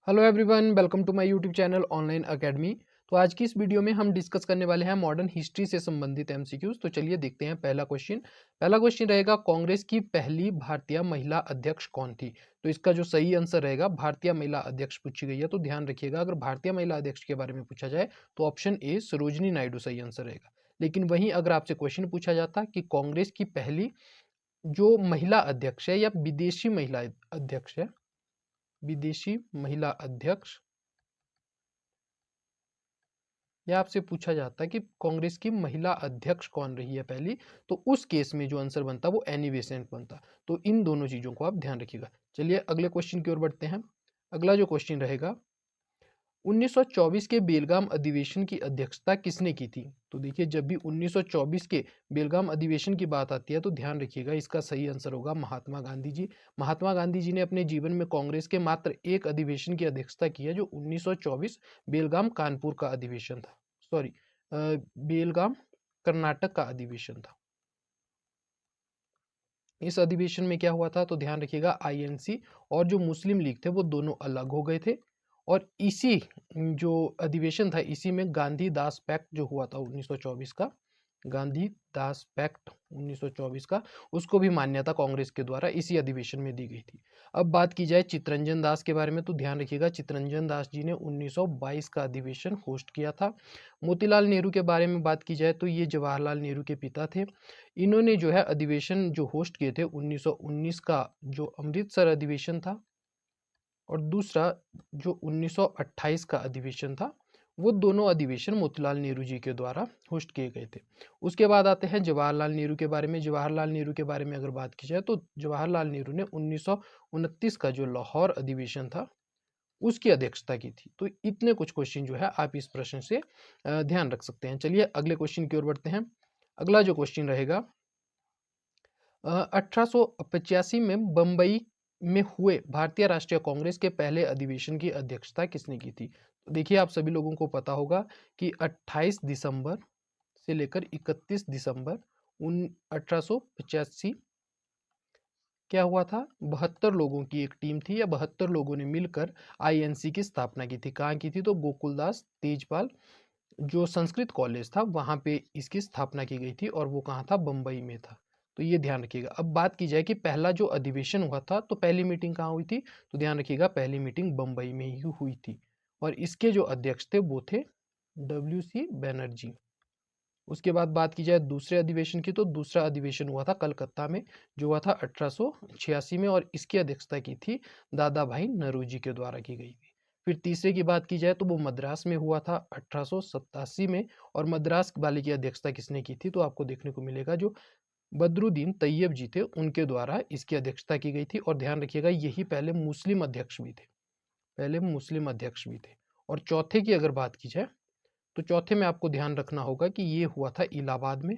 Hello everyone, welcome to my YouTube channel online academy. तो आज की इस वीडियो में हम डिस्कस करने वाले हैं मॉडर्न हिस्ट्री से संबंधित एमसीक्यूज। तो चलिए देखते हैं पहला क्वेश्चन रहेगा, कांग्रेस की पहली भारतीय महिला अध्यक्ष कौन थी। तो इसका जो सही आंसर रहेगा, भारतीय महिला अध्यक्ष पूछी गई है। तो ध्यान रखिएगा, अगर भारतीय महिला अध्यक्ष के बारे में पूछा जाए तो ऑप्शन ए सरोजिनी नायडू सही आंसर रहेगा। लेकिन वहीं अगर आपसे क्वेश्चन पूछा जाता कि कांग्रेस की पहली जो महिला अध्यक्ष है या विदेशी महिला अध्यक्ष है, विदेशी महिला अध्यक्ष, या आपसे पूछा जाता है कि कांग्रेस की महिला अध्यक्ष कौन रही है पहली, तो उस केस में जो आंसर बनता वो एनी बेसेंट बनता। तो इन दोनों चीजों को आप ध्यान रखिएगा। चलिए अगले क्वेश्चन की ओर बढ़ते हैं। अगला जो क्वेश्चन रहेगा, 1924 के बेलगाम अधिवेशन की अध्यक्षता किसने की थी। तो देखिए, जब भी 1924 के बेलगाम अधिवेशन की बात आती है तो ध्यान रखिएगा, इसका सही आंसर होगा महात्मा गांधी जी। महात्मा गांधी जी ने अपने जीवन में कांग्रेस के मात्र एक अधिवेशन की अध्यक्षता की है, जो 1924 बेलगाम कानपुर का अधिवेशन था। सॉरी, बेलगाम कर्नाटक का अधिवेशन था। इस अधिवेशन में क्या हुआ था, तो ध्यान रखिएगा, आईएनसी और जो मुस्लिम लीग थे वो दोनों अलग हो गए थे। और इसी जो अधिवेशन था, इसी में गांधी दास पैक्ट जो हुआ था 1924 का, गांधी दास पैक्ट 1924 का, उसको भी मान्यता कांग्रेस के द्वारा इसी अधिवेशन में दी गई थी। अब बात की जाए चित्तरंजन दास के बारे में, तो ध्यान रखिएगा, चित्तरंजन दास जी ने 1922 का अधिवेशन होस्ट किया था। मोतीलाल नेहरू के बारे में बात की जाए तो ये जवाहरलाल नेहरू के पिता थे। इन्होंने जो है अधिवेशन जो होस्ट किए थे 1919 का, जो अमृतसर अधिवेशन था, और दूसरा जो 1928 का अधिवेशन था, वो दोनों अधिवेशन मोतीलाल नेहरू जी के द्वारा होस्ट किए गए थे। उसके बाद आते हैं जवाहरलाल नेहरू के बारे में। जवाहरलाल नेहरू के बारे में अगर बात की जाए तो जवाहरलाल नेहरू ने 1929 का जो लाहौर अधिवेशन था उसकी अध्यक्षता की थी। तो इतने कुछ क्वेश्चन जो है आप इस प्रश्न से ध्यान रख सकते हैं। चलिए अगले क्वेश्चन की ओर बढ़ते हैं। अगला जो क्वेश्चन रहेगा, 1885 में बम्बई में हुए भारतीय राष्ट्रीय कांग्रेस के पहले अधिवेशन की अध्यक्षता किसने की थी। तो देखिए, आप सभी लोगों को पता होगा कि 28 दिसंबर से लेकर 31 दिसंबर 1885 क्या हुआ था, 72 लोगों की एक टीम थी, या 72 लोगों ने मिलकर आईएनसी की स्थापना की थी। कहाँ की थी, तो गोकुलदास तेजपाल जो संस्कृत कॉलेज था वहां पे इसकी स्थापना की गई थी, और वो कहाँ था, बम्बई में था। तो ये ध्यान रखिएगा। अब बात की जाए कि पहला जो अधिवेशन हुआ था तो पहली मीटिंग कहाँ हुई थी, तो ध्यान रखिएगा, पहली मीटिंग बम्बई में ही हुई थी। और इसके जो अध्यक्ष थे वो थे WC बनर्जी। उसके बाद बात की जाए दूसरे अधिवेशन की, तो दूसरा अधिवेशन हुआ था कलकत्ता में, जो हुआ था 1886 में, और इसकी अध्यक्षता की थी दादा भाई नौरोजी के द्वारा की गई थी। फिर तीसरे की बात की जाए तो वो मद्रास में हुआ था 1887 में, और मद्रास वाले की अध्यक्षता किसने की थी, तो आपको देखने को मिलेगा जो बदरुद्दीन तैयब जी थे उनके द्वारा इसकी अध्यक्षता की गई थी। और ध्यान रखिएगा, यही पहले मुस्लिम अध्यक्ष भी थे, पहले मुस्लिम अध्यक्ष भी थे। और चौथे की अगर बात की जाए तो चौथे में आपको ध्यान रखना होगा कि ये हुआ था इलाहाबाद में,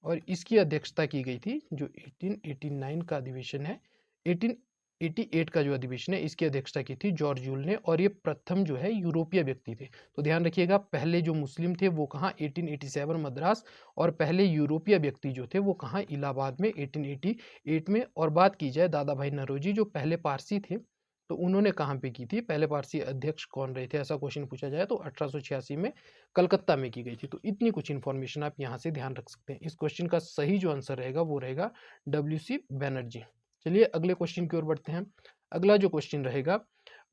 और इसकी अध्यक्षता की गई थी जो 1889 का अधिवेशन है, 1888 का जो अधिवेशन है, इसकी अध्यक्षता की थी जॉर्ज यूल ने, और ये प्रथम जो है यूरोपीय व्यक्ति थे। तो ध्यान रखिएगा, पहले जो मुस्लिम थे वो कहाँ, 1887 मद्रास, और पहले यूरोपीय व्यक्ति जो थे वो कहाँ, इलाहाबाद में 1888 में। और बात की जाए दादा भाई नौरोजी जो पहले पारसी थे, तो उन्होंने कहाँ पे की थी, पहले पारसी अध्यक्ष कौन रहे थे, ऐसा क्वेश्चन पूछा जाए तो 1886 में कलकत्ता में की गई थी। तो इतनी कुछ इन्फॉर्मेशन आप यहाँ से ध्यान रख सकते हैं। इस क्वेश्चन का सही जो आंसर रहेगा वो रहेगा WC बनर्जी। चलिए अगले क्वेश्चन की ओर बढ़ते हैं। अगला जो क्वेश्चन रहेगा,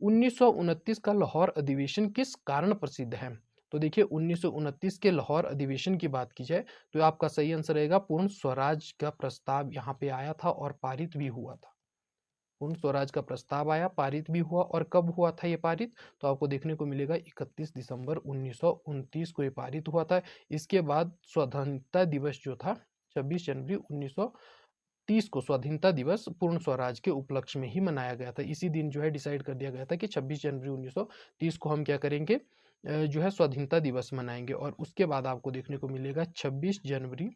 1929 का लाहौर अधिवेशन किस कारण प्रसिद्ध है। तो देखिए, 1929 के लाहौर अधिवेशन की बात की जाए तो आपका सही आंसर रहेगा पूर्ण स्वराज का प्रस्ताव यहाँ पे आया था और पारित भी हुआ था। पूर्ण स्वराज का प्रस्ताव आया, पारित भी हुआ। और कब हुआ था ये पारित, तो आपको देखने को मिलेगा 31 दिसंबर 1929 को ये पारित हुआ था। इसके बाद स्वाधीनता दिवस जो था 26 जनवरी 1930 को स्वाधीनता दिवस पूर्ण स्वराज के उपलक्ष्य में ही मनाया गया था। इसी दिन जो है डिसाइड कर दिया गया था कि 26 जनवरी 1930 को हम क्या करेंगे, जो है स्वाधीनता दिवस मनाएंगे। और उसके बाद आपको देखने को मिलेगा 26 जनवरी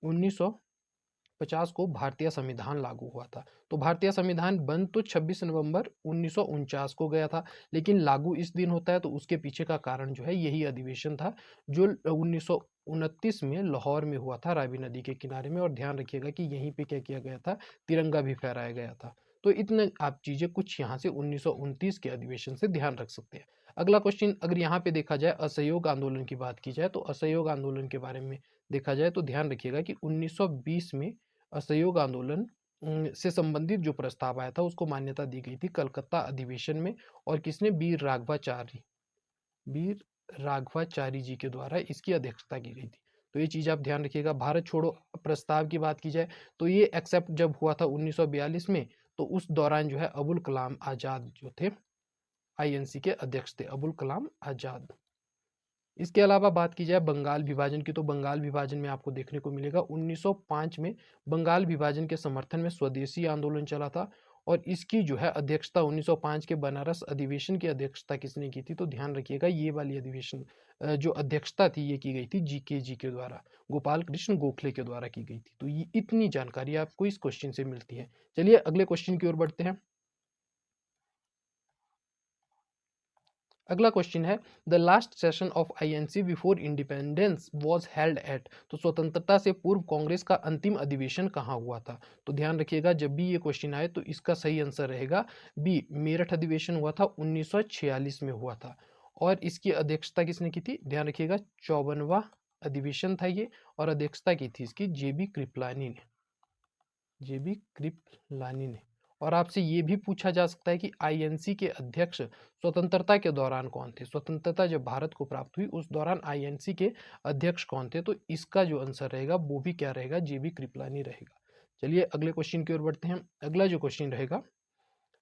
1950 को भारतीय संविधान लागू हुआ था। तो भारतीय संविधान बन तो 26 नवंबर 1949 को गया था, लेकिन लागू इस दिन होता है। तो उसके पीछे का कारण जो है यही अधिवेशन था जो 1929 में लाहौर में हुआ था, रावी नदी के किनारे में। और ध्यान रखिएगा कि यहीं पे क्या किया गया था, तिरंगा भी फहराया गया था। तो इतने आप चीज़ें कुछ यहाँ से 1929 के अधिवेशन से ध्यान रख सकते हैं। अगला क्वेश्चन, अगर यहाँ पे देखा जाए असहयोग आंदोलन की बात की जाए, तो असहयोग आंदोलन के बारे में देखा जाए तो ध्यान रखिएगा कि 1920 में असहयोग आंदोलन से संबंधित जो प्रस्ताव आया था उसको मान्यता दी गई थी कलकत्ता अधिवेशन में। और किसने? वीर राघवाचारी जी के द्वारा इसकी अध्यक्षता की गई थी। तो ये चीज़ आप ध्यान रखिएगा। भारत छोड़ो प्रस्ताव की बात की जाए तो ये एक्सेप्ट जब हुआ था 1942 में, तो उस दौरान जो है अबुल कलाम आज़ाद जो थे आईएनसी के अध्यक्ष थे, अबुल कलाम आज़ाद। इसके अलावा बात की जाए बंगाल विभाजन की, तो बंगाल विभाजन में आपको देखने को मिलेगा 1905 में बंगाल विभाजन के समर्थन में स्वदेशी आंदोलन चला था। और इसकी जो है अध्यक्षता 1905 के बनारस अधिवेशन की अध्यक्षता किसने की थी? तो ध्यान रखिएगा ये वाली अधिवेशन जो अध्यक्षता थी ये की गई थी जी के द्वारा, गोपाल कृष्ण गोखले के द्वारा की गई थी। तो ये इतनी जानकारी आपको इस क्वेश्चन से मिलती है। चलिए अगले क्वेश्चन की ओर बढ़ते हैं। अगला क्वेश्चन है, the last session of INC before independence was held at. तो स्वतंत्रता से पूर्व कांग्रेस का अंतिम अधिवेशन कहाँ हुआ था? तो ध्यान रखिएगा जब भी ये क्वेश्चन आए तो इसका सही आंसर रहेगा बी, मेरठ अधिवेशन हुआ था 1946 में हुआ था। और इसकी अध्यक्षता किसने की थी? ध्यान रखिएगा 54वां अधिवेशन था ये, और अध्यक्षता की थी इसकी जेबी कृपलानी ने। और आपसे ये भी पूछा जा सकता है कि आईएनसी के अध्यक्ष स्वतंत्रता के दौरान कौन थे? स्वतंत्रता जब भारत को प्राप्त हुई उस दौरान आईएनसी के अध्यक्ष कौन थे? तो इसका जो आंसर रहेगा वो भी क्या रहेगा? जेबी कृपलानी रहेगा। चलिए अगले क्वेश्चन की ओर बढ़ते हैं। अगला जो क्वेश्चन रहेगा,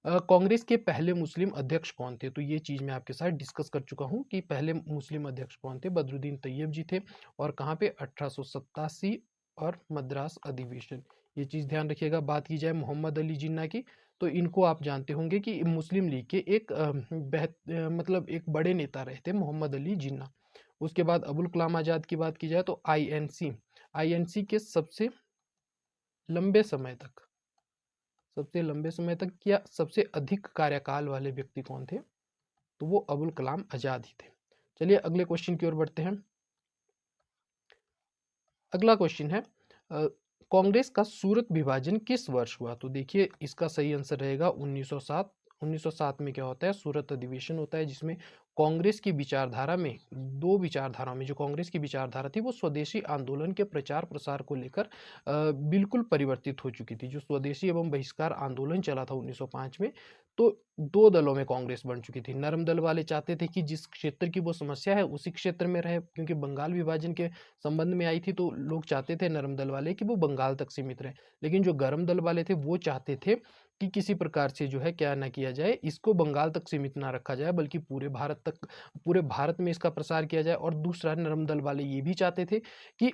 कांग्रेस के पहले मुस्लिम अध्यक्ष कौन थे? तो ये चीज मैं आपके साथ डिस्कस कर चुका हूँ कि पहले मुस्लिम अध्यक्ष कौन थे। बदरुद्दीन तैयब जी थे। और कहाँ पे? 1887 और मद्रास अधिवेशन। ये चीज ध्यान रखिएगा। बात की जाए मोहम्मद अली जिन्ना की, तो इनको आप जानते होंगे कि मुस्लिम लीग के एक मतलब एक बड़े नेता रहे थे मोहम्मद अली जिन्ना। उसके बाद अबुल कलाम आजाद की बात की जाए तो आईएनसी के सबसे लंबे समय तक या सबसे अधिक कार्यकाल वाले व्यक्ति कौन थे? तो वो अबुल कलाम आजाद ही थे। चलिए अगले क्वेश्चन की ओर बढ़ते हैं। अगला क्वेश्चन है, कांग्रेस का सूरत विभाजन किस वर्ष हुआ? तो देखिए इसका सही आंसर रहेगा 1907। 1907 में क्या होता है? सूरत अधिवेशन होता है, जिसमें कांग्रेस की विचारधारा में, दो विचारधाराओं में, जो कांग्रेस की विचारधारा थी वो स्वदेशी आंदोलन के प्रचार प्रसार को लेकर बिल्कुल परिवर्तित हो चुकी थी। जो स्वदेशी एवं बहिष्कार आंदोलन चला था 1905 में, तो दो दलों में कांग्रेस बन चुकी थी। नरम दल वाले चाहते थे कि जिस क्षेत्र की वो समस्या है उसी क्षेत्र में रहे, क्योंकि बंगाल विभाजन के संबंध में आई थी तो लोग चाहते थे नरम दल वाले कि वो बंगाल तक सीमित रहे। लेकिन जो गरम दल वाले थे वो चाहते थे कि किसी प्रकार से जो है क्या ना किया जाए, इसको बंगाल तक सीमित ना रखा जाए, बल्कि पूरे भारत में इसका प्रसार किया जाए। और दूसरा, नरम दल वाले ये भी चाहते थे कि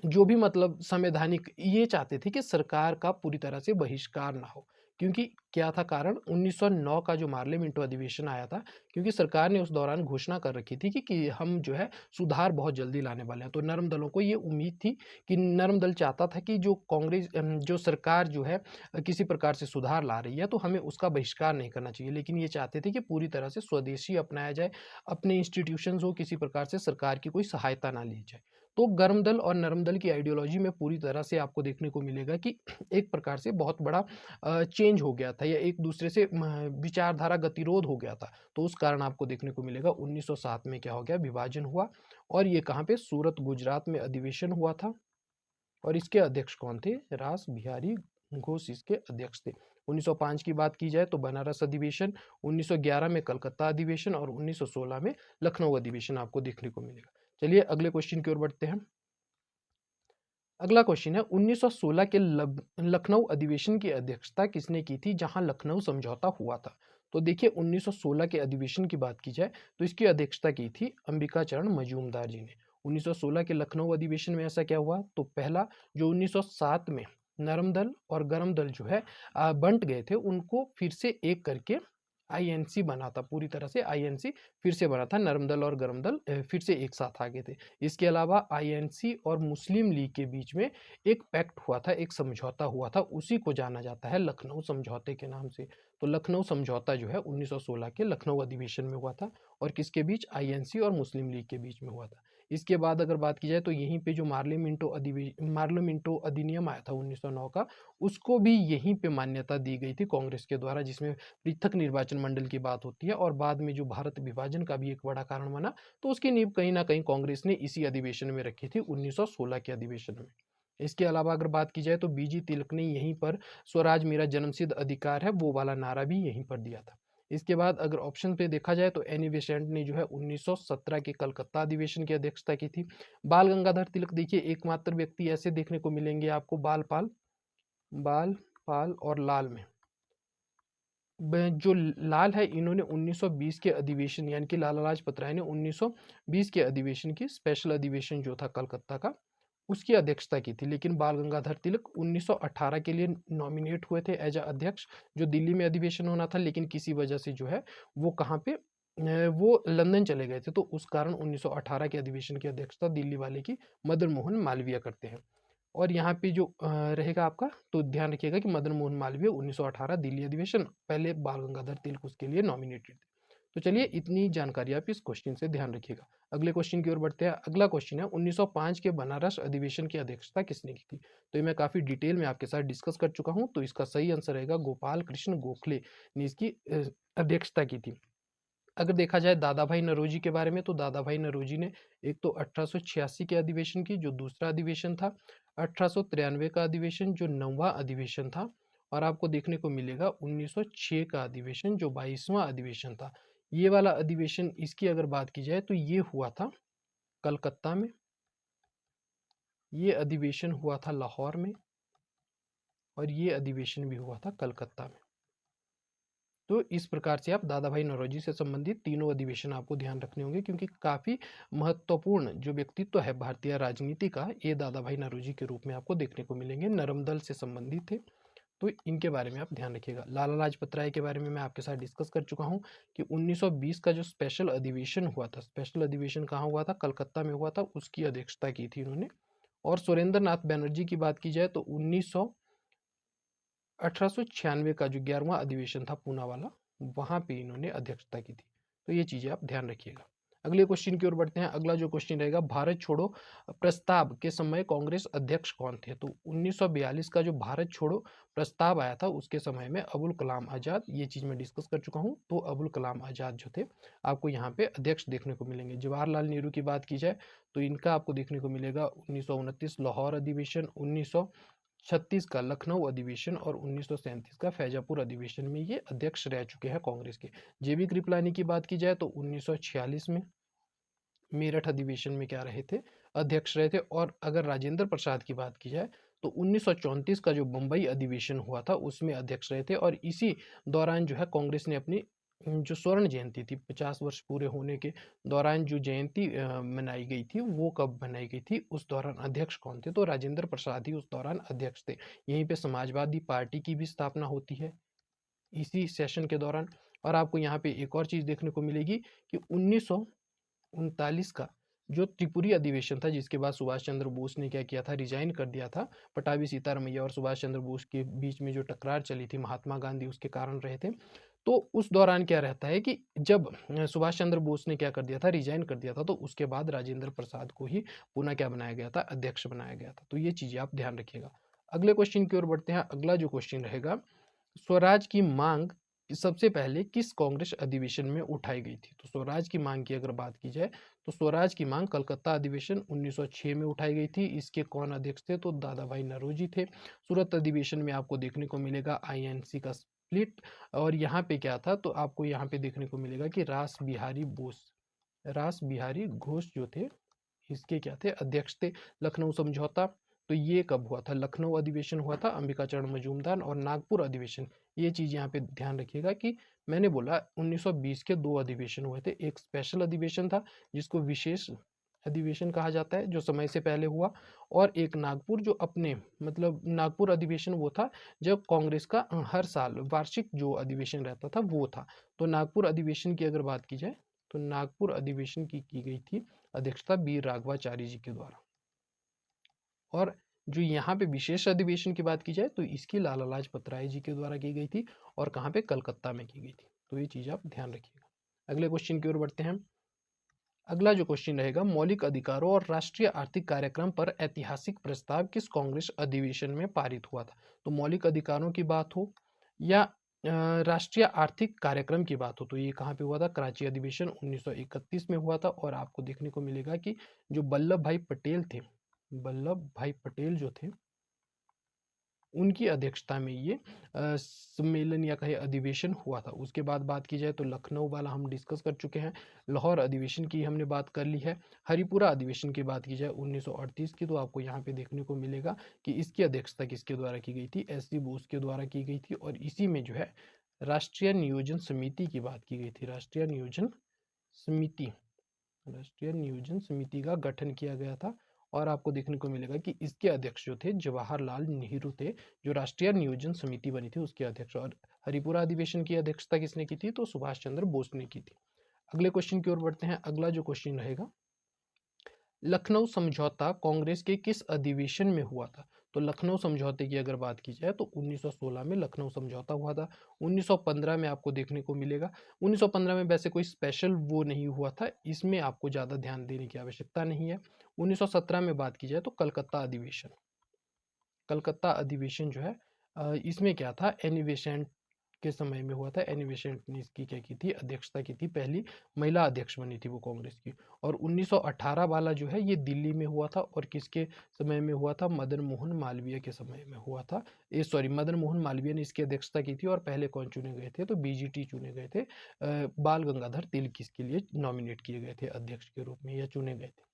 जो भी मतलब संवैधानिक ये चाहते थे कि सरकार का पूरी तरह से बहिष्कार ना हो। क्योंकि क्या था कारण? 1909 का जो मार्ले मिंटो अधिवेशन आया था, क्योंकि सरकार ने उस दौरान घोषणा कर रखी थी कि हम जो है सुधार बहुत जल्दी लाने वाले हैं। तो नरम दलों को ये उम्मीद थी कि नरम दल चाहता था कि जो कांग्रेस जो सरकार जो है किसी प्रकार से सुधार ला रही है तो हमें उसका बहिष्कार नहीं करना चाहिए। लेकिन ये चाहते थे कि पूरी तरह से स्वदेशी अपनाया जाए, अपने इंस्टीट्यूशंस हो, किसी प्रकार से सरकार की कोई सहायता ना ली जाए। तो गर्म दल और नरम दल की आइडियोलॉजी में पूरी तरह से आपको देखने को मिलेगा कि एक प्रकार से बहुत बड़ा चेंज हो गया था, या एक दूसरे से विचारधारा गतिरोध हो गया था। तो उस कारण आपको देखने को मिलेगा 1907 में क्या हो गया? विभाजन हुआ। और ये कहाँ पे? सूरत गुजरात में अधिवेशन हुआ था। और इसके अध्यक्ष कौन थे? रास बिहारी घोष इसके अध्यक्ष थे। 1905 की बात की जाए तो बनारस अधिवेशन, 1911 में कलकत्ता अधिवेशन, और 1916 में लखनऊ अधिवेशन आपको देखने को मिलेगा। चलिए अगले क्वेश्चन की ओर बढ़ते हैं। अगला क्वेश्चन है, 1916 के लखनऊ अधिवेशन की अध्यक्षता किसने की थी, जहां लखनऊ समझौता हुआ था? तो देखिए 1916 के अधिवेशन की बात की जाए तो इसकी अध्यक्षता की थी अंबिका चरण मजूमदार जी ने। 1916 के लखनऊ अधिवेशन में ऐसा क्या हुआ? तो पहला, जो 1907 में नरम दल और गरम दल जो है बंट गए थे, उनको फिर से एक करके आईएनसी बना था। पूरी तरह से आईएनसी फिर से बना था। नरम दल और गरम दल फिर से एक साथ आ गए थे। इसके अलावा आईएनसी और मुस्लिम लीग के बीच में एक पैक्ट हुआ था, एक समझौता हुआ था, उसी को जाना जाता है लखनऊ समझौते के नाम से। तो लखनऊ समझौता जो है 1916 के लखनऊ अधिवेशन में हुआ था, और किसके बीच? आईएनसी और मुस्लिम लीग के बीच में हुआ था। इसके बाद अगर बात की जाए तो यहीं पे जो मार्लियामेंटो अधिनियम आया था 1909 का, उसको भी यहीं पे मान्यता दी गई थी कांग्रेस के द्वारा, जिसमें पृथक निर्वाचन मंडल की बात होती है। और बाद में जो भारत विभाजन का भी एक बड़ा कारण बना, तो उसकी नींव कहीं ना कहीं कांग्रेस ने इसी अधिवेशन में रखी थी, 1916 के अधिवेशन में। इसके अलावा अगर बात की जाए तो बीजी तिलक ने यहीं पर स्वराज मेरा जन्मसिद्ध अधिकार है वो वाला नारा भी यहीं पर दिया था। इसके बाद अगर ऑप्शन पे देखा जाए तो एनी बेसेंट ने जो है 1917 के कलकत्ता अधिवेशन की अध्यक्षता की थी। बाल गंगाधर तिलक देखिए एकमात्र व्यक्ति ऐसे देखने को मिलेंगे आपको बाल पाल और लाल में। जो लाल है इन्होंने 1920 के अधिवेशन यानी कि लाला लाजपत राय ने 1920 के अधिवेशन की स्पेशल अधिवेशन जो था कलकत्ता का उसकी अध्यक्षता की थी। लेकिन बाल गंगाधर तिलक 1918 के लिए नॉमिनेट हुए थे एज अध्यक्ष, जो दिल्ली में अधिवेशन होना था, लेकिन किसी वजह से जो है वो कहाँ पे वो लंदन चले गए थे, तो उस कारण 1918 के अधिवेशन की अध्यक्षता दिल्ली वाले की मदन मोहन मालवीय करते हैं। और यहाँ पे जो रहेगा आपका, तो ध्यान रखिएगा कि मदन मोहन मालवीय 1918 दिल्ली अधिवेशन, पहले बाल गंगाधर तिलक उसके लिए नॉमिनेटेड थे। तो चलिए इतनी जानकारी आप इस क्वेश्चन से ध्यान रखिएगा। अगले क्वेश्चन की ओर बढ़ते हैं। अगला क्वेश्चन है 1905 के बनारस अधिवेशन की अध्यक्षता किसने की थी? तो ये मैं काफी डिटेल में आपके साथ डिस्कस कर चुका हूँ, तो इसका सही आंसर रहेगा गोपाल कृष्ण गोखले ने इसकी अध्यक्षता की थी। अगर देखा जाए दादा भाई नौरोजी के बारे में, तो दादा भाई नौरोजी ने एक तो 1886 के अधिवेशन की, जो दूसरा अधिवेशन था, 1893 का अधिवेशन जो 9वां अधिवेशन था, और आपको देखने को मिलेगा 1906 का अधिवेशन जो 22वां अधिवेशन था। ये वाला अधिवेशन इसकी अगर बात की जाए तो ये हुआ था कलकत्ता में, ये अधिवेशन हुआ था लाहौर में, और ये अधिवेशन भी हुआ था कलकत्ता में। तो इस प्रकार से आप दादा भाई नौरोजी से संबंधित तीनों अधिवेशन आपको ध्यान रखने होंगे, क्योंकि काफी महत्वपूर्ण जो व्यक्तित्व है भारतीय राजनीति का, ये दादा भाई नौरोजी के रूप में आपको देखने को मिलेंगे। नरम दल से संबंधित थे, तो इनके बारे में आप ध्यान रखिएगा। लाला लाजपत राय के बारे में मैं आपके साथ डिस्कस कर चुका हूँ कि 1920 का जो स्पेशल अधिवेशन हुआ था, स्पेशल अधिवेशन कहाँ हुआ था? कलकत्ता में हुआ था, उसकी अध्यक्षता की थी इन्होंने। और सुरेंद्र नाथ बैनर्जी की बात की जाए तो 1896 का जो 11वां अधिवेशन था पूना वाला, वहां पे इन्होंने अध्यक्षता की थी। तो ये चीजें आप ध्यान रखिएगा। अगले क्वेश्चन की ओर बढ़ते हैं। अगला जो क्वेश्चन रहेगा, भारत छोड़ो प्रस्ताव के समय कांग्रेस अध्यक्ष कौन थे? तो 1942 का जो भारत छोड़ो प्रस्ताव आया था उसके समय में अबुल कलाम आजाद, ये चीज मैं डिस्कस कर चुका हूँ, तो अबुल कलाम आजाद जो थे आपको यहाँ पे अध्यक्ष देखने को मिलेंगे। जवाहरलाल नेहरू की बात की जाए तो इनका आपको देखने को मिलेगा 1929 लाहौर अधिवेशन, 1936 का लखनऊ अधिवेशन, और 1937 का फैजापुर अधिवेशन में ये अध्यक्ष रह चुके हैं कांग्रेस के। जेबी कृपलानी की बात की जाए तो 1946 में मेरठ अधिवेशन में क्या रहे थे? अध्यक्ष रहे थे। और अगर राजेंद्र प्रसाद की बात की जाए तो 1934 का जो बम्बई अधिवेशन हुआ था उसमें अध्यक्ष रहे थे। और इसी दौरान जो है कांग्रेस ने अपनी जो स्वर्ण जयंती थी, 50 वर्ष पूरे होने के दौरान जो जयंती मनाई गई थी, वो कब मनाई गई थी, उस दौरान अध्यक्ष कौन थे? तो राजेंद्र प्रसाद ही उस दौरान अध्यक्ष थे। यहीं पे समाजवादी पार्टी की भी स्थापना होती है इसी सेशन के दौरान। और आपको यहाँ पे एक और चीज देखने को मिलेगी कि 1939 का जो त्रिपुरी अधिवेशन था, जिसके बाद सुभाष चंद्र बोस ने क्या किया था? रिजाइन कर दिया था। पटाभी सीतारमैया और सुभाष चंद्र बोस के बीच में जो टकरार चली थी, महात्मा गांधी उसके कारण रहे थे। तो उस दौरान क्या रहता है कि जब सुभाष चंद्र बोस ने क्या कर दिया था? रिजाइन कर दिया था, तो उसके बाद राजेंद्र प्रसाद को ही पुनः क्या बनाया गया था? अध्यक्ष बनाया गया था। तो ये चीजें आप ध्यान रखिएगा। अगले क्वेश्चन की ओर बढ़ते हैं। अगला जो क्वेश्चन रहेगा, स्वराज की मांग सबसे पहले किस कांग्रेस अधिवेशन में उठाई गई थी? तो स्वराज की मांग की अगर बात की जाए तो स्वराज की मांग कलकत्ता अधिवेशन 1906 में उठाई गई थी। इसके कौन अध्यक्ष थे? तो दादा भाई नौरोजी थे। सूरत अधिवेशन में आपको देखने को मिलेगा आईएनसी का स्प्लिट। और यहाँ पे क्या था? तो आपको यहाँ पे देखने को मिलेगा कि रास बिहारी घोष जो थे, इसके क्या थे? अध्यक्ष थे। लखनऊ समझौता, तो ये कब हुआ था? लखनऊ अधिवेशन हुआ था, अंबिकाचरण मजूमदार। और नागपुर अधिवेशन, ये चीज यहाँ पे ध्यान रखिएगा कि मैंने बोला 1920 के दो अधिवेशन हुए थे। एक स्पेशल अधिवेशन था जिसको विशेष अधिवेशन कहा जाता है, जो समय से पहले हुआ। और एक नागपुर, जो अपने मतलब नागपुर अधिवेशन वो था जब कांग्रेस का हर साल वार्षिक जो अधिवेशन रहता था वो था। तो नागपुर अधिवेशन की अगर बात की जाए तो नागपुर अधिवेशन की गई थी अध्यक्षता बी राघवाचारी जी के द्वारा। और जो यहाँ पे विशेष अधिवेशन की बात की जाए तो इसकी लाला लाजपत राय जी के द्वारा की गई थी, और कहाँ पे? कलकत्ता में की गई थी। तो ये चीज आप ध्यान रखिएगा। अगले क्वेश्चन की ओर बढ़ते हैं। अगला जो क्वेश्चन रहेगा, मौलिक अधिकारों और राष्ट्रीय आर्थिक कार्यक्रम पर ऐतिहासिक प्रस्ताव किस कांग्रेस अधिवेशन में पारित हुआ था? तो मौलिक अधिकारों की बात हो या राष्ट्रीय आर्थिक कार्यक्रम की बात हो, तो ये कहाँ पे हुआ था? कराची अधिवेशन 1931 में हुआ था। और आपको देखने को मिलेगा कि जो वल्लभ भाई पटेल थे, वल्लभ भाई पटेल जो थे, उनकी अध्यक्षता में ये सम्मेलन या कहे अधिवेशन हुआ था। उसके बाद बात की जाए तो लखनऊ वाला हम डिस्कस कर चुके हैं, लाहौर अधिवेशन की हमने बात कर ली है। हरिपुरा अधिवेशन की बात की जाए 1938 की, तो आपको यहाँ पे देखने को मिलेगा कि इसकी अध्यक्षता किसके द्वारा की गई थी? एस सी बोस के द्वारा की गई थी। और इसी में जो है राष्ट्रीय नियोजन समिति की बात की गई थी। समिति राष्ट्रीय नियोजन समिति का गठन किया गया था। और आपको देखने को मिलेगा कि इसके अध्यक्ष जो थे जवाहरलाल नेहरू थे, जो राष्ट्रीय नियोजन समिति बनी थी उसके अध्यक्ष। और हरिपुरा अधिवेशन की अध्यक्षता किसने की थी? तो सुभाष चंद्र बोस ने की थी। अगले क्वेश्चन की ओर बढ़ते हैं। अगला जो क्वेश्चन रहेगा, लखनऊ समझौता कांग्रेस के किस अधिवेशन में हुआ था? तो लखनऊ समझौते की अगर बात की जाए तो 1916 में लखनऊ समझौता हुआ था। 1915 में आपको देखने को मिलेगा, 1915 में वैसे कोई स्पेशल वो नहीं हुआ था, इसमें आपको ज़्यादा ध्यान देने की आवश्यकता नहीं है। 1917 में बात की जाए तो कलकत्ता अधिवेशन जो है इसमें क्या था? एनी बेसेंट के समय में हुआ था। एनी बेसेंट ने इसकी क्या की थी? अध्यक्षता की थी। पहली महिला अध्यक्ष बनी थी वो कांग्रेस की। और 1918 वाला जो है ये दिल्ली में हुआ था। और किसके समय में हुआ था? मदन मोहन मालवीय के समय में हुआ था। मदन मोहन मालवीय ने इसकी अध्यक्षता की थी। और पहले कौन चुने गए थे? तो बीजीटी चुने गए थे। बाल गंगाधर तिलक इसके लिए नॉमिनेट किए गए थे अध्यक्ष के रूप में, या चुने गए थे।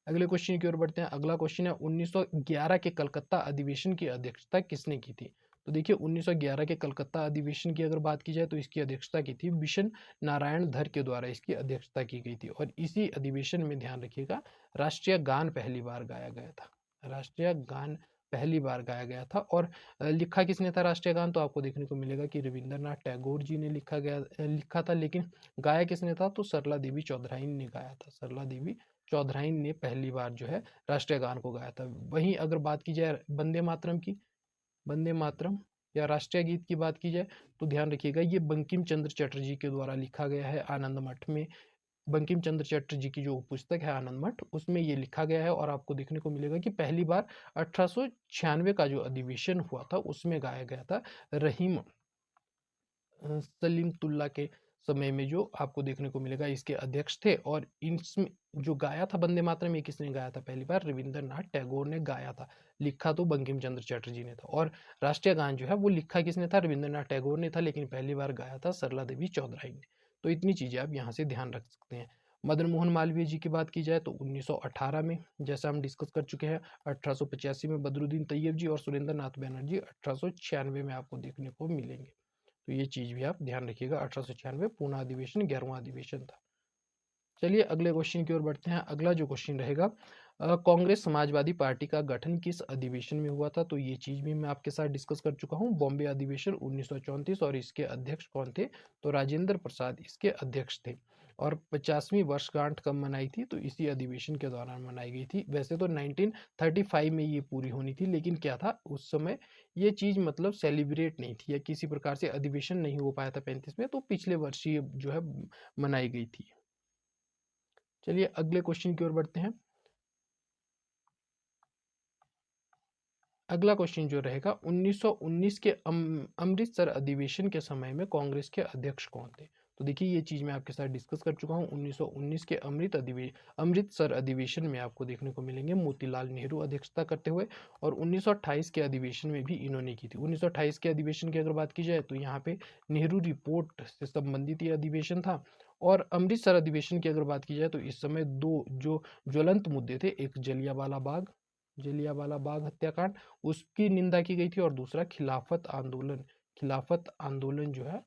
अगले क्वेश्चन की ओर बढ़ते हैं। अगला क्वेश्चन है, 1911 के कलकत्ता अधिवेशन की अध्यक्षता किसने की थी? तो देखिए 1911 के कलकत्ता अधिवेशन की अगर बात की जाए तो इसकी अध्यक्षता की थी बिशन नारायण धर के द्वारा इसकी अध्यक्षता की गई थी। और इसी अधिवेशन में ध्यान रखिएगा राष्ट्रीय गान पहली बार गाया गया था। राष्ट्रीय गान पहली बार गाया गया था। और लिखा किसने था राष्ट्रीय गान? तो आपको देखने को मिलेगा कि रविंद्रनाथ टैगोर जी ने लिखा था। लेकिन गाया किसने था? तो सरला देवी चौधराइन ने गाया था। सरला देवी चौधराइन ने पहली बार जो है राष्ट्रीय गान को गाया था। वहीं अगर बात की जाए वंदे मातरम की, वंदे मातरम या राष्ट्रीय गीत की बात की जाए तो ध्यान रखिएगा ये बंकिम चंद्र चटर्जी के द्वारा लिखा गया है। आनंद मठ में बंकिम चंद्र चटर्जी की जो पुस्तक है आनंद मठ, उसमें ये लिखा गया है। और आपको देखने को मिलेगा कि पहली बार 1896 का जो अधिवेशन हुआ था उसमें गाया गया था। रहीम सलीमतुल्ला के समय में जो आपको देखने को मिलेगा इसके अध्यक्ष थे। और इसमें जो गाया था वंदे मातरम, ये किसने गाया था? पहली बार रविंद्रनाथ टैगोर ने गाया था। लिखा तो बंकिम चंद्र चटर्जी ने था। और राष्ट्रीय गान जो है वो लिखा किसने था? रविंद्रनाथ टैगोर ने था। लेकिन पहली बार गाया था सरला देवी चौधराई ने। तो इतनी चीजें आप यहाँ से ध्यान रख सकते हैं। मदन मोहन मालवीय जी की बात की जाए तो 1918 में, जैसा हम डिस्कस कर चुके हैं, 1885 में बदरुद्दीन तैयब जी और सुरेंद्र नाथ बैनर्जी 1896 में आपको देखने को मिलेंगे। तो ये चीज भी आप ध्यान रखिएगा। 1896 पूना अधिवेशन 11वां अधिवेशन था। चलिए अगले क्वेश्चन की ओर बढ़ते हैं। अगला जो क्वेश्चन रहेगा, कांग्रेस समाजवादी पार्टी का गठन किस अधिवेशन में हुआ था? तो ये चीज भी मैं आपके साथ डिस्कस कर चुका हूँ। बॉम्बे अधिवेशन 1934। और इसके अध्यक्ष कौन थे? तो राजेंद्र प्रसाद इसके अध्यक्ष थे। और 50वीं वर्षगांठ कब मनाई थी? तो इसी अधिवेशन के दौरान मनाई गई थी। वैसे तो 1935 में ये पूरी होनी थी, लेकिन क्या था उस समय ये चीज मतलब सेलिब्रेट नहीं थी या किसी प्रकार से अधिवेशन नहीं हो पाया था 35 में, तो पिछले वर्ष ये जो है मनाई गई थी। चलिए अगले क्वेश्चन की ओर बढ़ते हैं। अगला क्वेश्चन जो रहेगा, 1919 के अमृतसर अधिवेशन के समय में कांग्रेस के अध्यक्ष कौन थे? तो देखिए ये चीज मैं आपके साथ डिस्कस कर चुका हूँ। 1919 के अमृतसर अधिवेशन में आपको देखने को मिलेंगे मोतीलाल नेहरू अध्यक्षता करते हुए। और 1928 के अधिवेशन में भी इन्होंने की थी। 1928 के अधिवेशन की अगर बात की जाए तो यहाँ पे नेहरू रिपोर्ट से संबंधित ये अधिवेशन था। और अमृतसर अधिवेशन की अगर बात की जाए तो इस समय दो जो ज्वलंत मुद्दे थे, एक जलियांवाला बाग हत्याकांड, उसकी निंदा की गई थी। और दूसरा खिलाफत आंदोलन जो है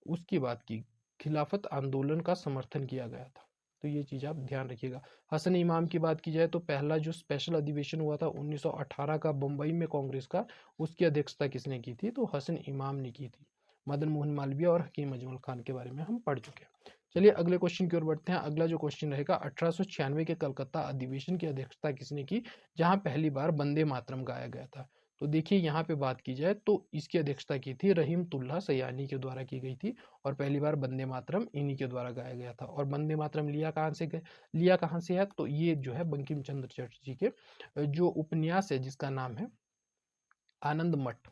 उसकी बात की, खिलाफत आंदोलन का समर्थन किया गया था। तो ये चीज आप ध्यान रखिएगा। हसन इमाम की बात की जाए तो पहला जो स्पेशल अधिवेशन हुआ था 1918 का बम्बई में कांग्रेस का, उसकी अध्यक्षता किसने की थी? तो हसन इमाम ने की थी। मदन मोहन मालवीय और हकीम अजमल खान के बारे में हम पढ़ चुके हैं। चलिए अगले क्वेश्चन की ओर बढ़ते हैं। अगला जो क्वेश्चन रहेगा, 1896 के कलकत्ता अधिवेशन की अध्यक्षता किसने की, जहां पहली बार वंदे मातरम गाया गया था? तो देखिए यहाँ पे बात की जाए तो इसकी अध्यक्षता की थी रहीमतुल्लाह सयानी के द्वारा की गई थी और पहली बार वंदे मातरम इन्हीं के द्वारा गाया गया था। और वंदे मातरम लिया कहाँ से है, तो ये जो है बंकिम चंद्र चटर्जी के जो उपन्यास है जिसका नाम है आनंद मठ,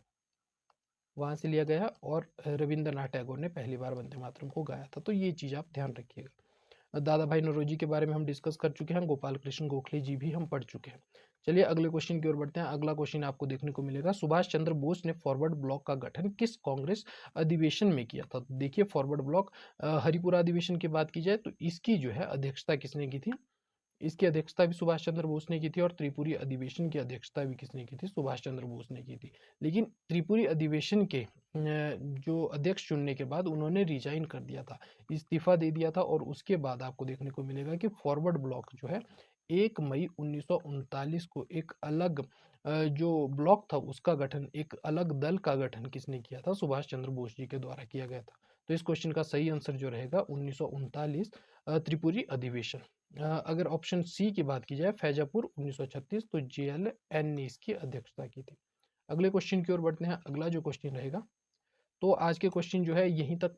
वहाँ से लिया गया और रविंद्रनाथ टैगोर ने पहली बार वंदे मातरम को गाया था। तो ये चीज़ आप ध्यान रखिएगा। दादा भाई नौरोजी के बारे में हम डिस्कस कर चुके हैं, गोपाल कृष्ण गोखले जी भी हम पढ़ चुके हैं। चलिए अगले क्वेश्चन की ओर बढ़ते हैं। अगला क्वेश्चन आपको देखने को मिलेगा, सुभाष चंद्र बोस ने फॉरवर्ड ब्लॉक का गठन किस कांग्रेस अधिवेशन में किया था। तो देखिए फॉरवर्ड ब्लॉक हरिपुरा अधिवेशन की बात की जाए तो इसकी जो है अध्यक्षता किसने की थी, इसकी अध्यक्षता भी सुभाष चंद्र बोस ने की थी और त्रिपुरी अधिवेशन की अध्यक्षता भी किसने की थी, सुभाष चंद्र बोस ने की थी। लेकिन त्रिपुरी अधिवेशन के जो अध्यक्ष चुनने के बाद उन्होंने रिजाइन कर दिया था, इस्तीफा दे दिया था और उसके बाद आपको देखने को मिलेगा कि फॉरवर्ड ब्लॉक जो है 1 मई 1939 को एक अलग जो ब्लॉक था उसका गठन, एक अलग दल का गठन किसने किया था, सुभाष चंद्र बोस जी के द्वारा किया गया था। तो इस क्वेश्चन का सही आंसर जो रहेगा 1939 त्रिपुरी अधिवेशन। अगर ऑप्शन सी की बात की जाए फैजापुर 1936, तो जेएलएन ने इसकी अध्यक्षता की थी। अगले क्वेश्चन की ओर बढ़ते हैं। अगला जो क्वेश्चन रहेगा, तो आज के क्वेश्चन जो है यहीं तक